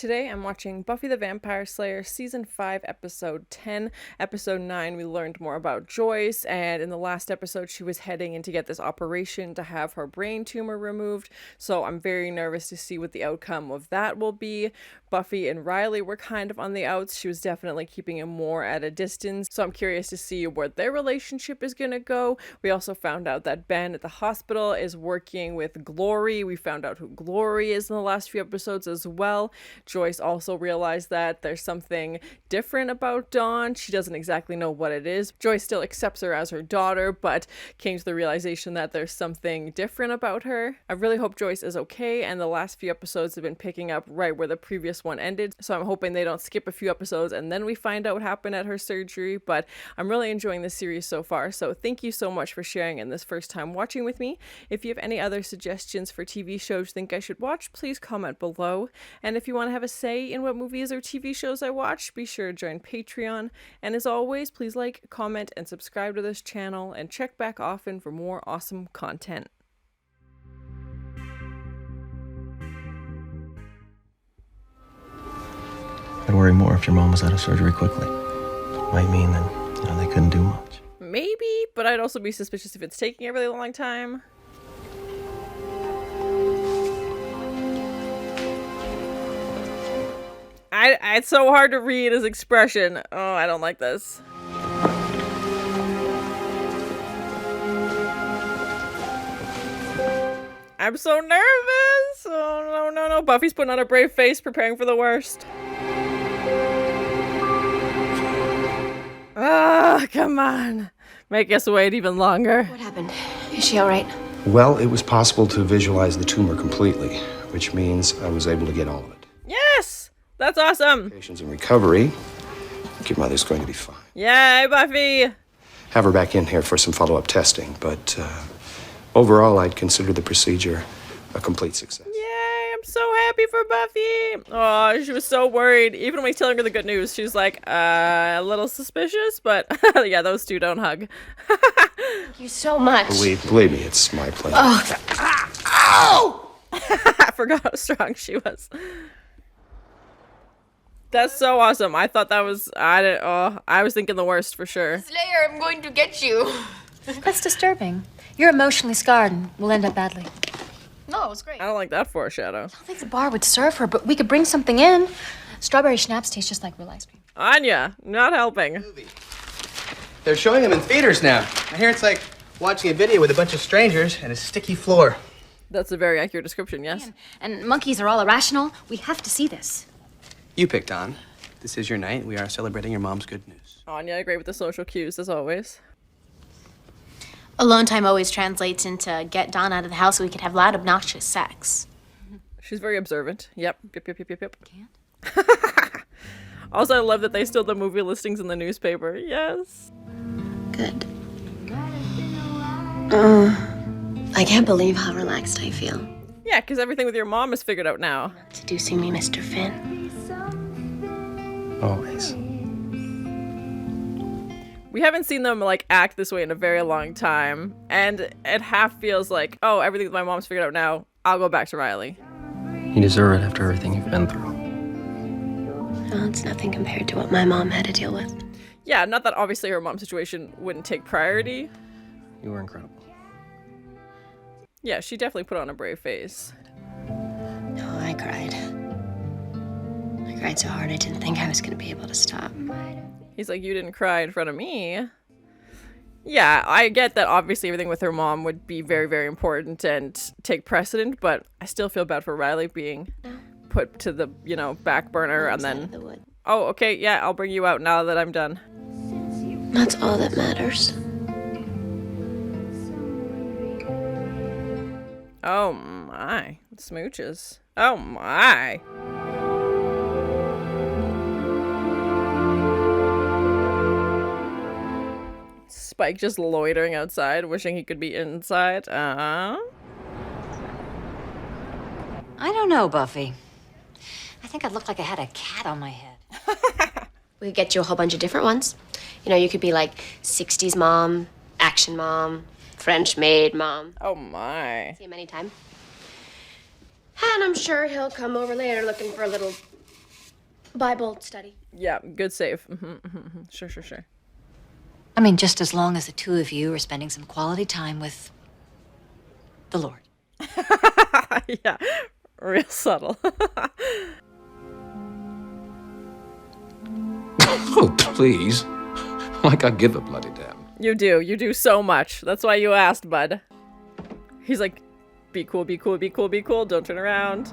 Today I'm watching Buffy the Vampire Slayer Season 5, Episode 10. Episode 9, we learned more about Joyce, and in the last episode she was heading in to get this operation to have her brain tumor removed, so I'm very nervous to see what the outcome of that will be. Buffy and Riley were kind of on the outs. She was definitely keeping him more at a distance, so I'm curious to see where their relationship is gonna go. We also found out that Ben at the hospital is working with Glory. We found out who Glory is in the last few episodes as well. Joyce also realized that there's something different about Dawn. She doesn't exactly know what it is. Joyce still accepts her as her daughter, but came to the realization that there's something different about her. I really hope Joyce is okay, and the last few episodes have been picking up right where the previous one ended, so I'm hoping they don't skip a few episodes and then we find out what happened at her surgery. But I'm really enjoying this series so far, so thank you so much for sharing in this first time watching with me. If you have any other suggestions for TV shows you think I should watch, please comment below. And if you want to have a say in what movies or TV shows I watch, be sure to join Patreon. And as always, please like, comment, and subscribe to this channel, and check back often for more awesome content. I'd worry more if your mom was out of surgery quickly. It might mean that, they couldn't do much. Maybe, but I'd also be suspicious if it's taking a really long time. It's so hard to read his expression. Oh, I don't like this. I'm so nervous. Oh, no. Buffy's putting on a brave face, preparing for the worst. Ah, come on. Make us wait even longer. What happened? Is she all right? Well, it was possible to visualize the tumor completely, which means I was able to get all of it. Yes! That's awesome. Patients in recovery. I think your mother's going to be fine. Yay, Buffy! Have her back in here for some follow-up testing, but overall, I'd consider the procedure a complete success. Yay, I'm so happy for Buffy. Oh, she was so worried. Even when he's telling her the good news, she was like, a little suspicious, but yeah, those two don't hug. Thank you so much. Believe me, it's my pleasure. Oh! I forgot how strong she was. That's so awesome. I thought that was, I was thinking the worst for sure. Slayer, I'm going to get you. That's disturbing. You're emotionally scarred and will end up badly. No, it was great. I don't like that foreshadow. I don't think the bar would serve her, but we could bring something in. Strawberry schnapps taste just like real ice cream. Anya, not helping. They're showing them in theaters now. I hear it's like watching a video with a bunch of strangers and a sticky floor. That's a very accurate description, yes. And monkeys are all irrational. We have to see this. You picked on. This is your night. We are celebrating your mom's good news. Anya, great with the social cues, as always. Alone time always translates into get Dawn out of the house so we could have loud, obnoxious sex. She's very observant. Yep. Can't? Also, I love that they still have the movie listings in the newspaper. Yes. Good. I can't believe how relaxed I feel. Yeah, because everything with your mom is figured out now. Seducing me, Mr. Finn. Always. We haven't seen them, act this way in a very long time. And it half feels like, oh, everything with my mom's figured out now. I'll go back to Riley. You deserve it after everything you've been through. Well, it's nothing compared to what my mom had to deal with. Yeah, not that obviously her mom's situation wouldn't take priority. You were incredible. Yeah, she definitely put on a brave face. Oh, I cried. I cried so hard I didn't think I was going to be able to stop. He's like, you didn't cry in front of me. Yeah, I get that obviously everything with her mom would be very, very important and take precedent, but I still feel bad for Riley being put to the, back burner and then... Oh, okay, yeah, I'll bring you out now that I'm done. That's all that matters. Oh my, smooches. Oh my. Spike just loitering outside, wishing he could be inside. I don't know, Buffy. I think I'd look like I had a cat on my head. We could get you a whole bunch of different ones. You could be like 60s mom, action mom, French maid mom. Oh my. See him anytime. And I'm sure he'll come over later looking for a little Bible study. Yeah, good save. Sure. I mean, just as long as the two of you are spending some quality time with the Lord. Yeah, real subtle. Oh, please. Like I give a bloody damn. You do so much. That's why you asked, bud. He's like, be cool, don't turn around.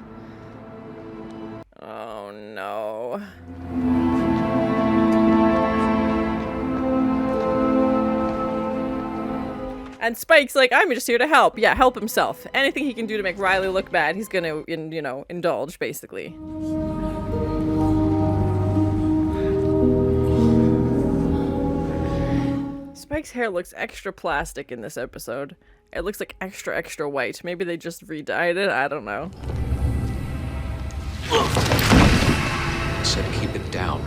Oh no. And Spike's like, I'm just here to help. Yeah, help himself. Anything he can do to make Riley look bad, he's gonna, indulge, basically. Spike's hair looks extra plastic in this episode. It looks like extra white. Maybe they just re-dyed it. I don't know. I said keep it down.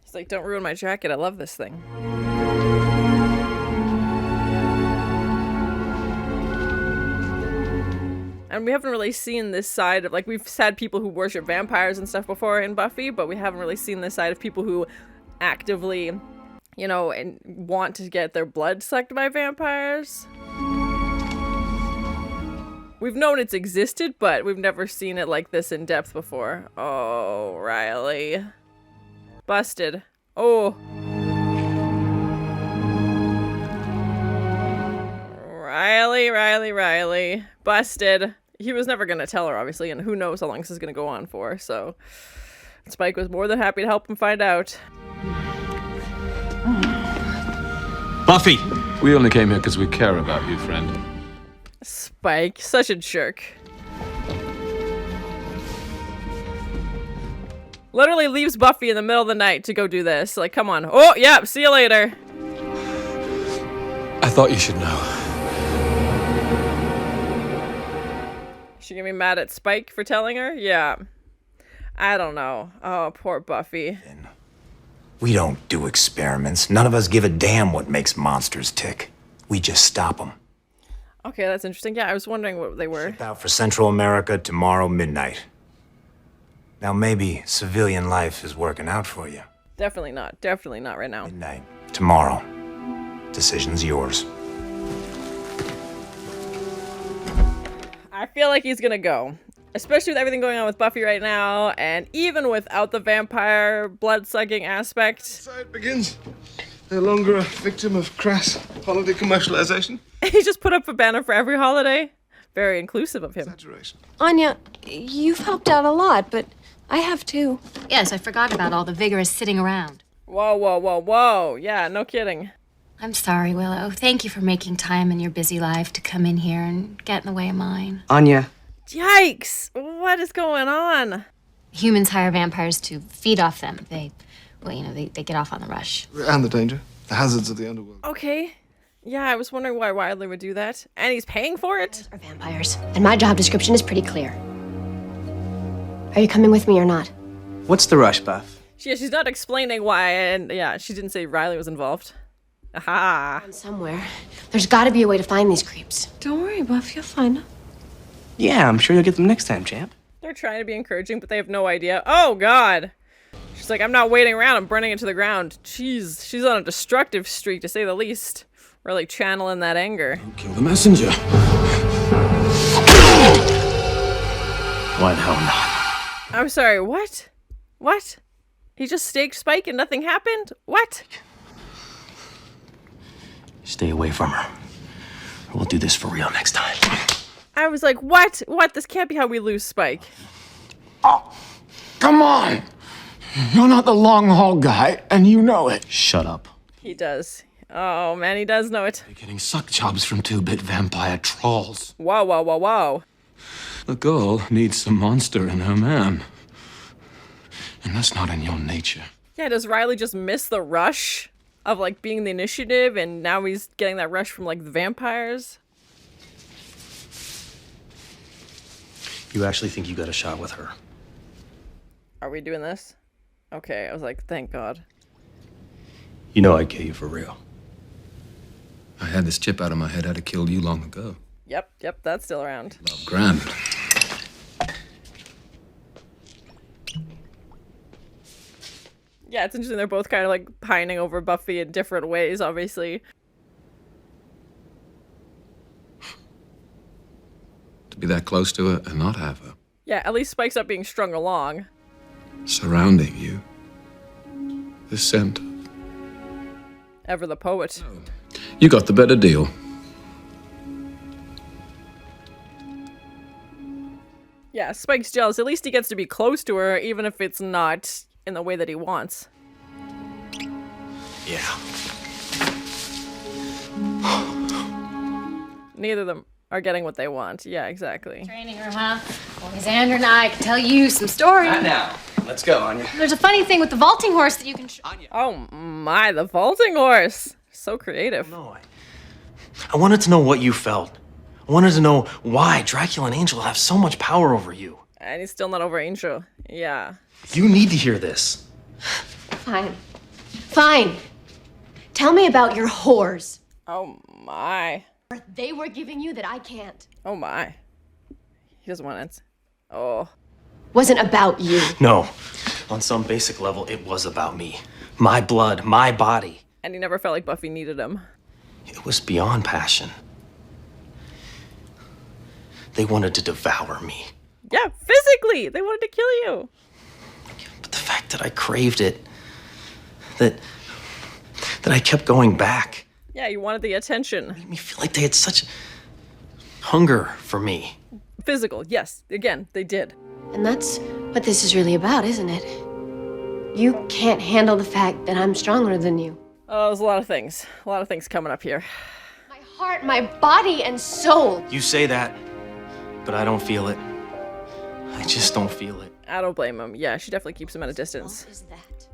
He's like, don't ruin my jacket. I love this thing. And we haven't really seen this side of, like, we've had people who worship vampires and stuff before in Buffy, but we haven't really seen this side of people who actively, and want to get their blood sucked by vampires. We've known it's existed, but we've never seen it like this in depth before. Oh, Riley. Busted. Oh. Riley. Busted. He was never gonna tell her, obviously, and who knows how long this is gonna go on for, so... Spike was more than happy to help him find out. Buffy! We only came here because we care about you, friend. Spike, such a jerk. Literally leaves Buffy in the middle of the night to go do this. Like, come on. Oh, yeah, see you later. I thought you should know. She gonna be mad at Spike for telling her? Yeah. I don't know. Oh, poor Buffy. We don't do experiments. None of us give a damn what makes monsters tick. We just stop them. Okay, that's interesting. Yeah, I was wondering what they were. Ship out for Central America tomorrow midnight. Now maybe civilian life is working out for you. Definitely not right now. Midnight. Tomorrow. Decision's yours. I feel like he's gonna go. Especially with everything going on with Buffy right now, and even without the vampire blood-sucking aspect. So it begins. No longer a victim of crass holiday commercialization. He just put up a banner for every holiday. Very inclusive of him. Exaggeration. Anya, you've helped out a lot, but I have too. Yes, I forgot about all the vigorous sitting around. Whoa. Yeah, no kidding. I'm sorry, Willow. Thank you for making time in your busy life to come in here and get in the way of mine. Anya. Yikes! What is going on? Humans hire vampires to feed off them. They get off on the rush. And the danger. The hazards of the underworld. Okay. Yeah, I was wondering why Wilder would do that. And he's paying for it? Are vampires. And my job description is pretty clear. Are you coming with me or not? What's the rush, Buff? She's not explaining why, and yeah, she didn't say Riley was involved. Aha! Somewhere. There's gotta be a way to find these creeps. Don't worry, Buff, you'll find them. Yeah, I'm sure you'll get them next time, champ. They're trying to be encouraging, but they have no idea. Oh, God! She's like, I'm not waiting around, I'm burning it to the ground. Jeez, she's on a destructive streak, to say the least. Really channeling that anger. Kill the messenger. Why the hell not? I'm sorry, what? What? He just staked Spike and nothing happened? What? Stay away from her. We'll do this for real next time. I was like, what? What? This can't be how we lose Spike. Oh, come on! You're not the long haul guy, and you know it. Shut up. He does. Oh, man, he does know it. You're getting suck jobs from two-bit vampire trolls. Wow. The girl needs some monster in her man. And that's not in your nature. Yeah, does Riley just miss the rush of, like, being the initiative, and now he's getting that rush from, like, the vampires? You actually think you got a shot with her? Are we doing this? Okay, I was like, thank God. You know I'd kill you for real. I had this chip out of my head. I'd have killed you long ago. Yep, that's still around. Love grand. Yeah, it's interesting. They're both kind of like pining over Buffy in different ways, obviously. To be that close to her and not have her. Yeah, at least Spike's not being strung along. Surrounding you. The scent. Ever the poet. You got the better deal. Yeah, Spike's jealous. At least he gets to be close to her, even if it's not in the way that he wants. Yeah. Neither of them are getting what they want. Yeah, exactly. Training room, huh? Well, Xander and I can tell you some stories. Not now. Let's go, Anya. There's a funny thing with the vaulting horse that you can... Oh my, the vaulting horse. So creative. No, I wanted to know what you felt. I wanted to know why Dracula and Angel have so much power over you. And he's still not over Angel. Yeah. You need to hear this. Fine. Fine. Tell me about your whores. Oh my. They were giving you that I can't. Oh my. He doesn't want it. Oh. Wasn't about you. No. On some basic level, it was about me. My blood, my body. And he never felt like Buffy needed him. It was beyond passion. They wanted to devour me. Yeah, physically. They wanted to kill you. But the fact that I craved it, that I kept going back. Yeah, you wanted the attention. Made me feel like they had such hunger for me. Physical, yes. Again, they did. And that's what this is really about, isn't it? You can't handle the fact that I'm stronger than you. Oh, there's a lot of things. A lot of things coming up here. My heart, my body, and soul. You say that, but I don't feel it. I just don't feel it. I don't blame him. Yeah, she definitely keeps him at a distance. What is that?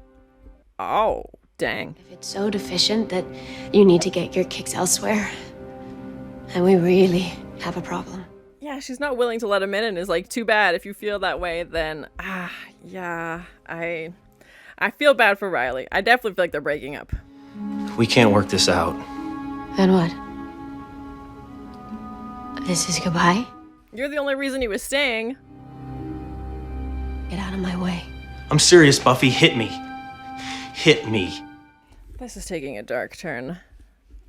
Oh, dang. If it's so deficient that you need to get your kicks elsewhere, then we really have a problem. Yeah, she's not willing to let him in and is like, too bad. If you feel that way, then, yeah, I feel bad for Riley. I definitely feel like they're breaking up. We can't work this out. Then what? This is goodbye? You're the only reason he was staying. Get out of my way. I'm serious, Buffy. Hit me. Hit me. This is taking a dark turn.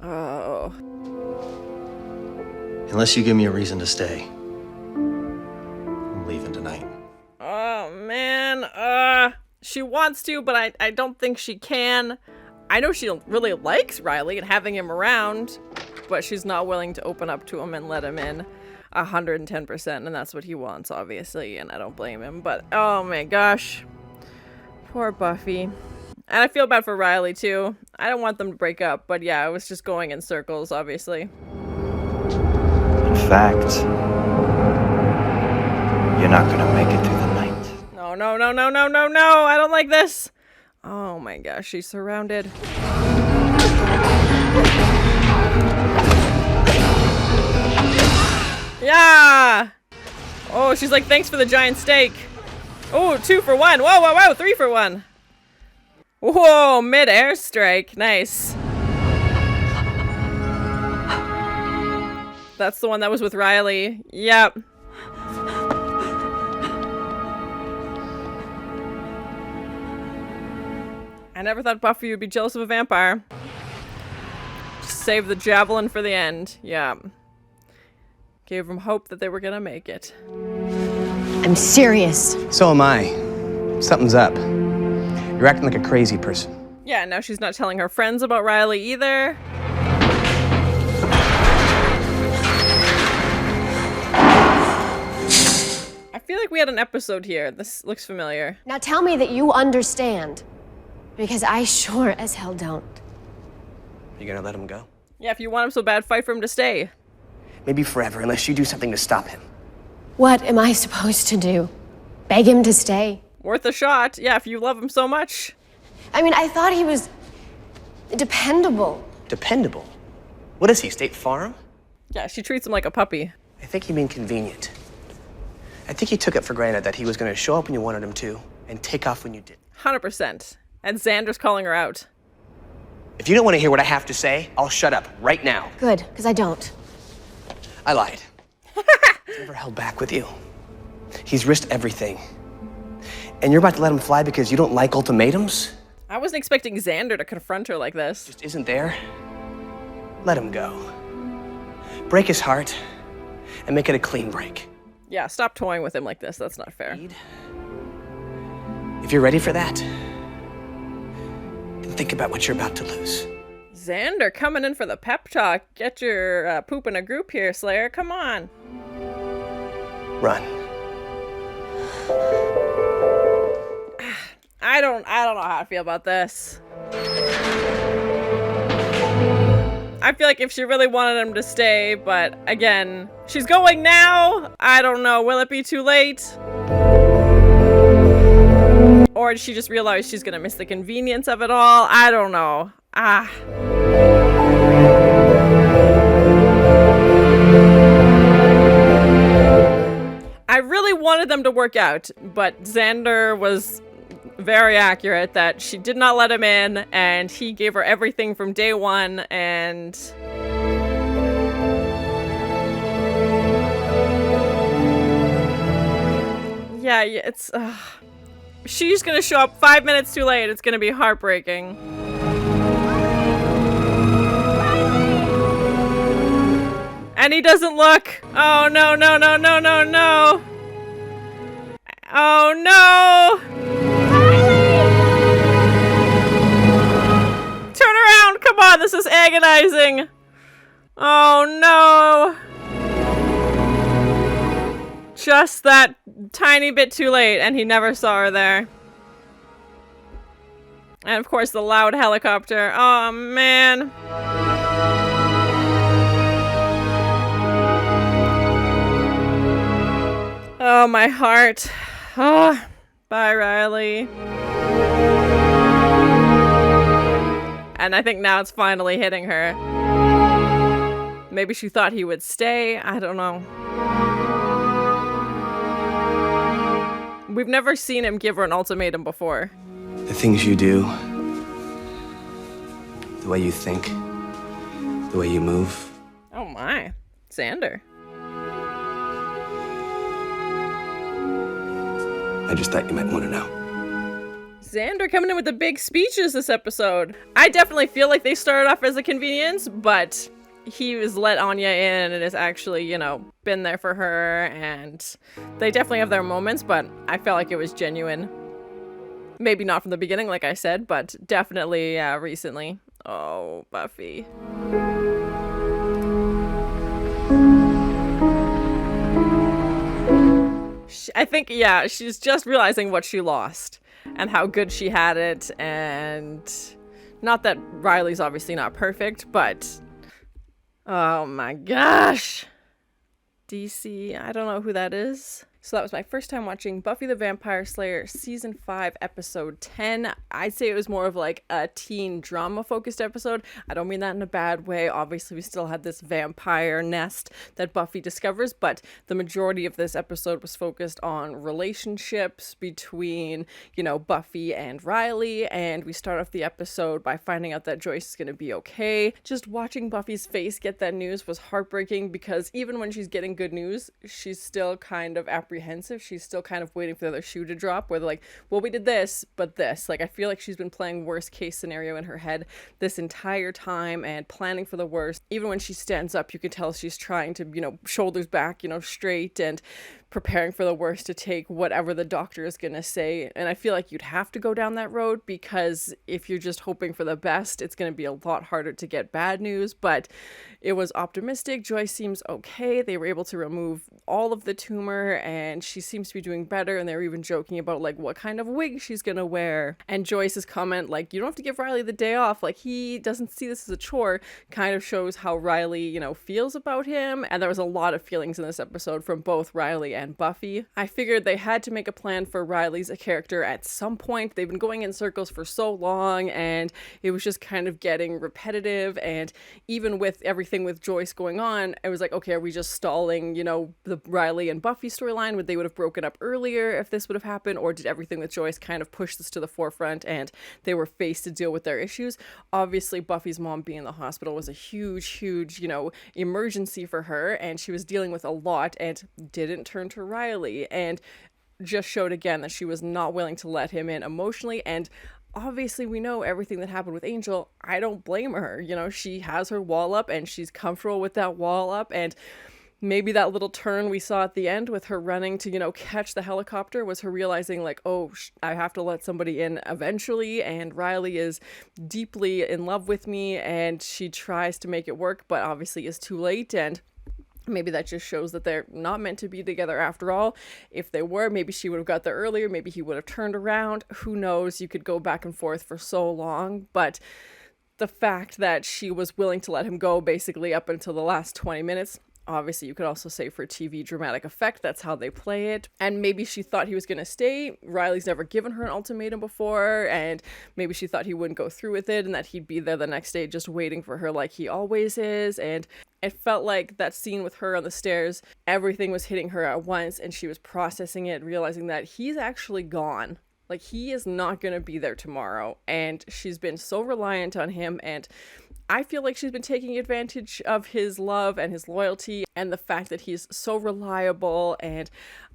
Oh. Unless you give me a reason to stay. I'm leaving tonight. Oh, man. She wants to, but I don't think she can. I know she really likes Riley and having him around, but she's not willing to open up to him and let him in 110%, and that's what he wants, obviously, and I don't blame him. But, oh my gosh. Poor Buffy. And I feel bad for Riley, too. I don't want them to break up, but yeah, it was just going in circles, obviously. In fact, you're not gonna make it through the night. No, no, no, no, no, no, no! I don't like this! Oh my gosh, she's surrounded. Yeah! Oh, she's like, thanks for the giant steak. Oh, 2 for 1. Whoa, whoa, whoa, 3 for 1. Whoa, mid-air strike. Nice. That's the one that was with Riley. Yep. I never thought Buffy would be jealous of a vampire. Just save the javelin for the end. Yeah. Gave them hope that they were gonna make it. I'm serious. So am I. Something's up. You're acting like a crazy person. Yeah, now she's not telling her friends about Riley either. I feel like we had an episode here. This looks familiar. Now tell me that you understand. Because I sure as hell don't. You gonna let him go? Yeah, if you want him so bad, fight for him to stay. Maybe forever, unless you do something to stop him. What am I supposed to do? Beg him to stay? Worth a shot. Yeah, if you love him so much. I mean, I thought he was dependable. Dependable? What is he, State Farm? Yeah, she treats him like a puppy. I think you mean convenient. I think he took it for granted that he was gonna show up when you wanted him to, and take off when you didn't. 100%. And Xander's calling her out. If you don't want to hear what I have to say, I'll shut up right now. Good, because I don't. I lied. He's never held back with you. He's risked everything. And you're about to let him fly because you don't like ultimatums? I wasn't expecting Xander to confront her like this. Just isn't there, let him go. Break his heart and make it a clean break. Yeah, stop toying with him like this. That's not fair. If you're ready for that, then think about what you're about to lose. Xander coming in for the pep talk. Get your poop in a group here, Slayer. Come on. Run. I don't know how I feel about this. I feel like if she really wanted him to stay, but again, she's going now. I don't know. Will it be too late? Or did she just realize she's gonna miss the convenience of it all? I don't know. I really wanted them to work out, but Xander was very accurate that she did not let him in, and he gave her everything from day one, and yeah, it's she's gonna show up 5 minutes too late. It's gonna be heartbreaking. And he doesn't look. Oh no, no, no, no, no, no. Oh no. Turn around. Come on, this is agonizing. Oh no. Just that tiny bit too late, and he never saw her there. And of course the loud helicopter. Oh man. Oh, my heart. Oh, bye, Riley. And I think now it's finally hitting her. Maybe she thought he would stay. I don't know. We've never seen him give her an ultimatum before. The things you do, the way you think, the way you move. Oh my. Xander. I just thought you might want to know. Xander coming in with the big speeches this episode. I definitely feel like they started off as a convenience, but he was let Anya in and has actually, you know, been there for her, and they definitely have their moments, but I felt like it was genuine. Maybe not from the beginning, like I said, but definitely recently. Oh, Buffy. I think, yeah, she's just realizing what she lost and how good she had it, and not that Riley's obviously not perfect, but oh my gosh. DC, I don't know who that is. So that was my first time watching Buffy the Vampire Slayer Season 5, Episode 10. I'd say it was more of like a teen drama-focused episode. I don't mean that in a bad way. Obviously, we still had this vampire nest that Buffy discovers, but the majority of this episode was focused on relationships between, you know, Buffy and Riley, and we start off the episode by finding out that Joyce is going to be okay. Just watching Buffy's face get that news was heartbreaking, because even when she's getting good news, she's still kind of apprehensive. She's still kind of waiting for the other shoe to drop, where they're like, well, we did this, but this. Like, I feel like she's been playing worst case scenario in her head this entire time and planning for the worst. Even when she stands up, you can tell she's trying to, you know, shoulders back, you know, straight, and preparing for the worst to take whatever the doctor is going to say. And I feel like you'd have to go down that road, because if you're just hoping for the best, it's going to be a lot harder to get bad news. But it was optimistic. Joyce seems okay. They were able to remove all of the tumor, and she seems to be doing better. And they were even joking about like what kind of wig she's going to wear. And Joyce's comment, like, you don't have to give Riley the day off. Like, he doesn't see this as a chore, kind of shows how Riley, you know, feels about him. And there was a lot of feelings in this episode from both Riley and Buffy. I figured they had to make a plan for Riley's character at some point. They've been going in circles for so long, and it was just kind of getting repetitive. And even with everything with Joyce going on, it was like, okay, are we just stalling, you know, the Riley and Buffy storyline? They would have broken up earlier if this would have happened, or did everything with Joyce kind of push this to the forefront and they were faced to deal with their issues? Obviously, Buffy's mom being in the hospital was a huge, you know, emergency for her, and she was dealing with a lot and didn't turn to Riley, and just showed again that she was not willing to let him in emotionally. And obviously we know everything that happened with Angel. I don't blame her. She has her wall up and she's comfortable with that wall up, and maybe that little turn we saw at the end with her running to, catch the helicopter was her realizing like, oh, I have to let somebody in eventually. And Riley is deeply in love with me and she tries to make it work, but obviously is too late. And maybe that just shows that they're not meant to be together after all. If they were, maybe she would have got there earlier. Maybe he would have turned around. Who knows? You could go back and forth for so long. But the fact that she was willing to let him go basically up until the last 20 minutes, obviously, you could also say for TV dramatic effect, that's how they play it. And maybe she thought he was going to stay. Riley's never given her an ultimatum before, and maybe she thought he wouldn't go through with it and that he'd be there the next day just waiting for her like he always is. And it felt like that scene with her on the stairs, everything was hitting her at once and she was processing it, realizing that he's actually gone. Like, he is not going to be there tomorrow, and she's been so reliant on him, and I feel like she's been taking advantage of his love and his loyalty and the fact that he's so reliable, and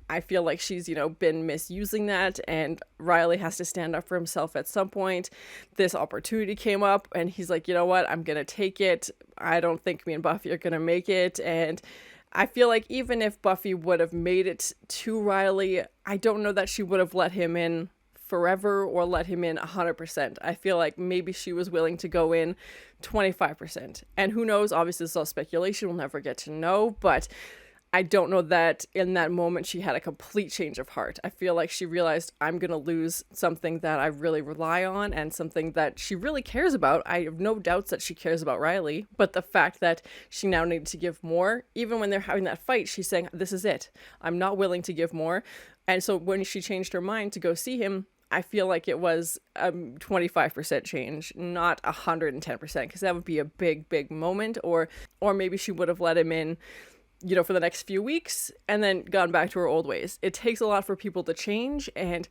I feel like she's, been misusing that, and Riley has to stand up for himself at some point. This opportunity came up, and he's like, you know what, I'm going to take it. I don't think me and Buffy are going to make it, and I feel like even if Buffy would have made it to Riley, I don't know that she would have let him in forever or let him in 100%. I feel like maybe she was willing to go in 25%. And who knows, obviously this is all speculation, we'll never get to know, but I don't know that in that moment she had a complete change of heart. I feel like she realized, I'm going to lose something that I really rely on and something that she really cares about. I have no doubts that she cares about Riley, but the fact that she now needed to give more, even when they're having that fight, she's saying, this is it. I'm not willing to give more. And so when she changed her mind to go see him, I feel like it was a 25% change, not 110%, because that would be a big, big moment. Or maybe she would have let him in, for the next few weeks and then gone back to her old ways. It takes a lot for people to change, and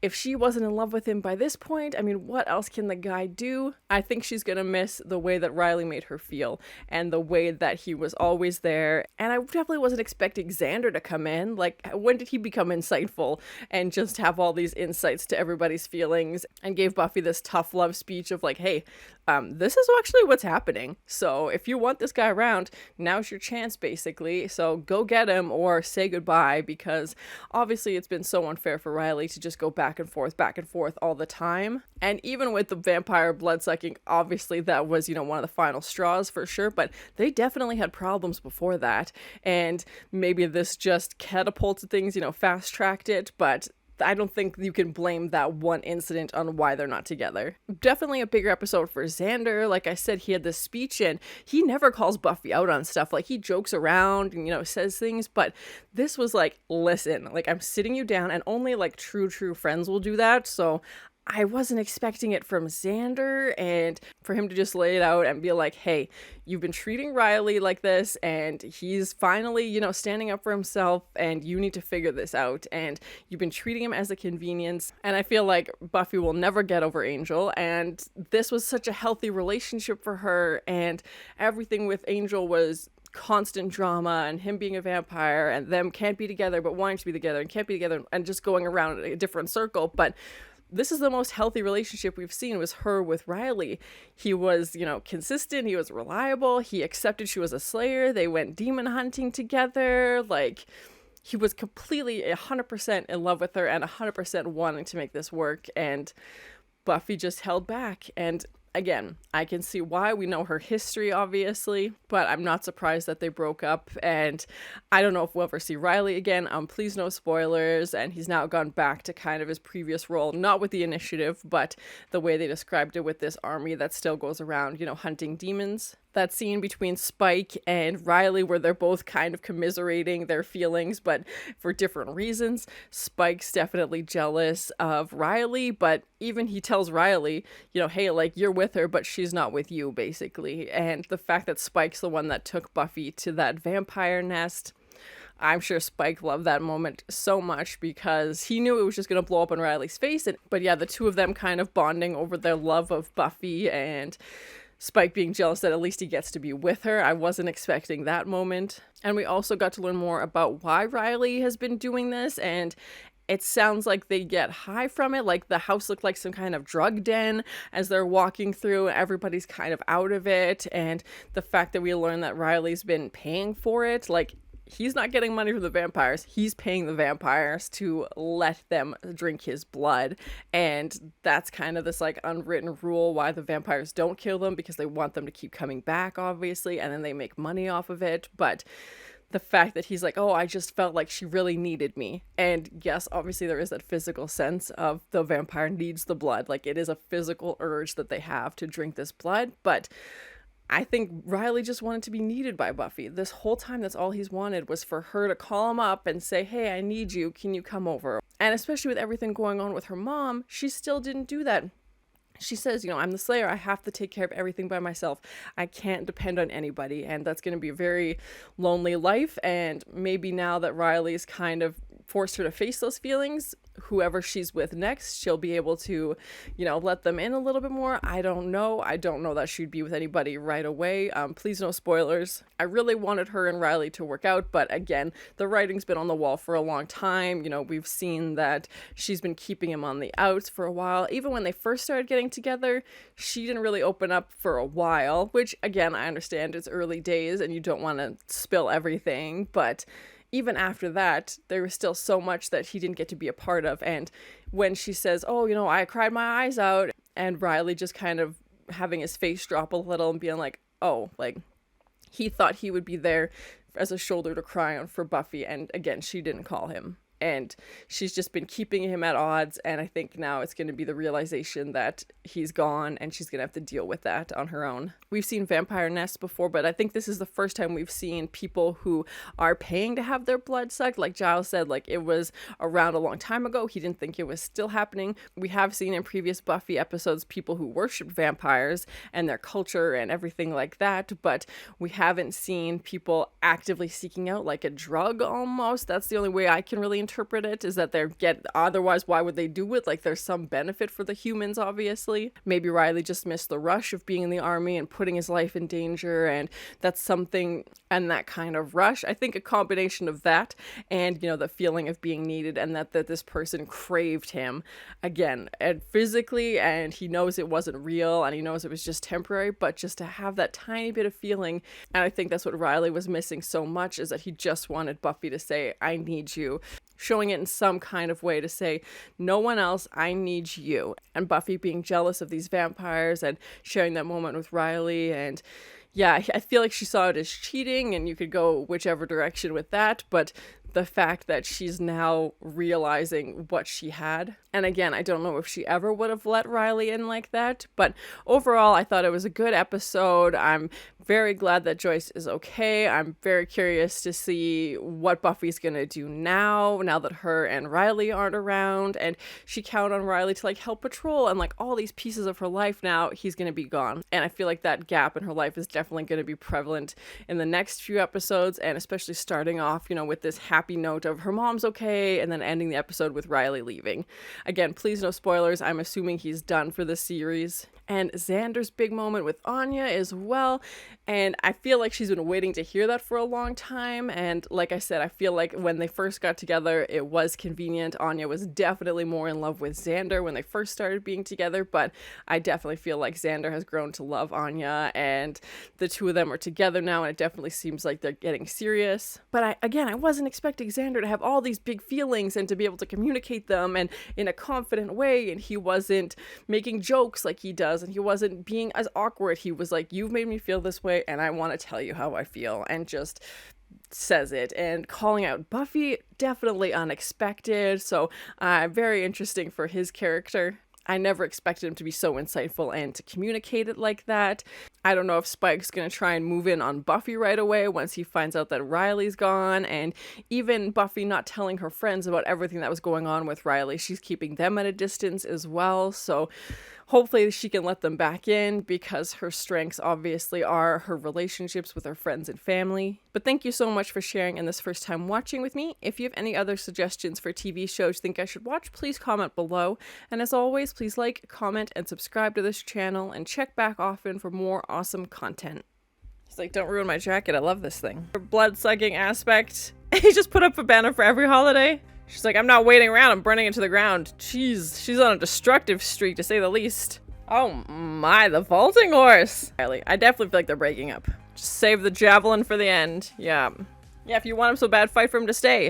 if she wasn't in love with him by this point, I mean, what else can the guy do? I think she's gonna miss the way that Riley made her feel and the way that he was always there. And I definitely wasn't expecting Xander to come in. Like, when did he become insightful and just have all these insights to everybody's feelings and gave Buffy this tough love speech of like, hey, this is actually what's happening. So if you want this guy around, now's your chance, basically. So go get him or say goodbye, because obviously it's been so unfair for Riley to just go back and forth all the time. And even with the vampire blood sucking, obviously that was, one of the final straws for sure, but they definitely had problems before that. And maybe this just catapulted things, fast tracked it, but I don't think you can blame that one incident on why they're not together. Definitely a bigger episode for Xander. Like I said, he had this speech and he never calls Buffy out on stuff. Like, he jokes around and, says things, but this was like, listen, like, I'm sitting you down, and only like true friends will do that. So I wasn't expecting it from Xander, and for him to just lay it out and be like, hey, you've been treating Riley like this, and he's finally, standing up for himself, and you need to figure this out, and you've been treating him as a convenience. And I feel like Buffy will never get over Angel, and this was such a healthy relationship for her, and everything with Angel was constant drama and him being a vampire and them can't be together but wanting to be together and can't be together and just going around in a different circle. But this is the most healthy relationship we've seen, was her with Riley. He was, consistent. He was reliable. He accepted she was a slayer. They went demon hunting together. Like, he was completely 100% in love with her and 100% wanting to make this work. And Buffy just held back. And again, I can see why. We know her history, obviously, but I'm not surprised that they broke up, and I don't know if we'll ever see Riley again. Please no spoilers, and he's now gone back to kind of his previous role, not with the initiative, but the way they described it with this army that still goes around, hunting demons. That scene between Spike and Riley where they're both kind of commiserating their feelings, but for different reasons. Spike's definitely jealous of Riley, but even he tells Riley, hey, like, you're with her, but she's not with you, basically. And the fact that Spike's the one that took Buffy to that vampire nest, I'm sure Spike loved that moment so much because he knew it was just going to blow up in Riley's face. But yeah, the two of them kind of bonding over their love of Buffy, and Spike being jealous that at least he gets to be with her. I wasn't expecting that moment. And we also got to learn more about why Riley has been doing this, and It sounds like they get high from it, like the house looked like some kind of drug den as they're walking through. Everybody's kind of out of it, and the fact that we learn that Riley's been paying for it, like, he's not getting money from the vampires. He's paying the vampires to let them drink his blood. And that's kind of this like unwritten rule why the vampires don't kill them, because they want them to keep coming back, obviously, and then they make money off of it. But the fact that he's like, oh, I just felt like she really needed me. And yes, obviously there is that physical sense of the vampire needs the blood. Like, it is a physical urge that they have to drink this blood. But I think Riley just wanted to be needed by Buffy. This whole time, that's all he's wanted, was for her to call him up and say, hey, I need you. Can you come over? And especially with everything going on with her mom, she still didn't do that. She says, I'm the Slayer. I have to take care of everything by myself. I can't depend on anybody. And that's going to be a very lonely life. And maybe now that Riley's kind of forced her to face those feelings, whoever she's with next, she'll be able to, let them in a little bit more. I don't know. I don't know that she'd be with anybody right away. Please no spoilers. I really wanted her and Riley to work out, but again, the writing's been on the wall for a long time. We've seen that she's been keeping him on the outs for a while. Even when they first started getting together, she didn't really open up for a while, which again, I understand it's early days and you don't want to spill everything, but even after that, there was still so much that he didn't get to be a part of. And when she says, oh, I cried my eyes out, and Riley just kind of having his face drop a little and being like, oh, like, he thought he would be there as a shoulder to cry on for Buffy. And again, she didn't call him. And she's just been keeping him at odds. And I think now it's going to be the realization that he's gone and she's going to have to deal with that on her own. We've seen vampire nests before, but I think this is the first time we've seen people who are paying to have their blood sucked. Like Giles said, like, it was around a long time ago. He didn't think it was still happening. We have seen in previous Buffy episodes people who worship vampires and their culture and everything like that, but we haven't seen people actively seeking out like a drug almost. That's the only way I can really interpret it, is that otherwise why would they do it? Like, there's some benefit for the humans, obviously. Maybe Riley just missed the rush of being in the army and putting his life in danger, and that's something, and that kind of rush, I think a combination of that and the feeling of being needed, and that this person craved him again, and physically, and he knows it wasn't real and he knows it was just temporary, but just to have that tiny bit of feeling. And I think that's what Riley was missing so much, is that he just wanted Buffy to say, I need you, showing it in some kind of way to say, no one else, I need you. And Buffy being jealous of these vampires and sharing that moment with Riley. And yeah, I feel like she saw it as cheating, and you could go whichever direction with that, but the fact that she's now realizing what she had. And again, I don't know if she ever would have let Riley in like that, but overall, I thought it was a good episode. I'm very glad that Joyce is okay. I'm very curious to see what Buffy's gonna do now that her and Riley aren't around, and she counted on Riley to help patrol, and all these pieces of her life now, he's gonna be gone. And I feel like that gap in her life is definitely gonna be prevalent in the next few episodes, and especially starting off, with this happy note of her mom's okay, and then ending the episode with Riley leaving. Again, please no spoilers. I'm assuming he's done for the series. And Xander's big moment with Anya as well. And I feel like she's been waiting to hear that for a long time. And like I said, I feel like when they first got together, it was convenient. Anya was definitely more in love with Xander when they first started being together. But I definitely feel like Xander has grown to love Anya. And the two of them are together now. And it definitely seems like they're getting serious. But I wasn't expecting Xander to have all these big feelings and to be able to communicate them and in a confident way. And he wasn't making jokes like he does. And he wasn't being as awkward. He was like, you've made me feel this way, and I want to tell you how I feel, and just says it. And calling out Buffy, definitely unexpected. So very interesting for his character. I never expected him to be so insightful and to communicate it like that. I don't know if Spike's going to try and move in on Buffy right away once he finds out that Riley's gone, and even Buffy not telling her friends about everything that was going on with Riley. She's keeping them at a distance as well, so hopefully she can let them back in, because her strengths obviously are her relationships with her friends and family. But thank you so much for sharing in this first time watching with me. If you have any other suggestions for TV shows you think I should watch, please comment below. And as always, please like, comment, and subscribe to this channel, and check back often for more awesome content. It's like, don't ruin my jacket, I love this thing. Blood-sucking aspect. He just put up a banner for every holiday. She's like, I'm not waiting around, I'm burning it to the ground. Jeez, she's on a destructive streak, to say the least. Oh my, the vaulting horse. I definitely feel like they're breaking up. Just save the javelin for the end. Yeah. Yeah, if you want him so bad, fight for him to stay.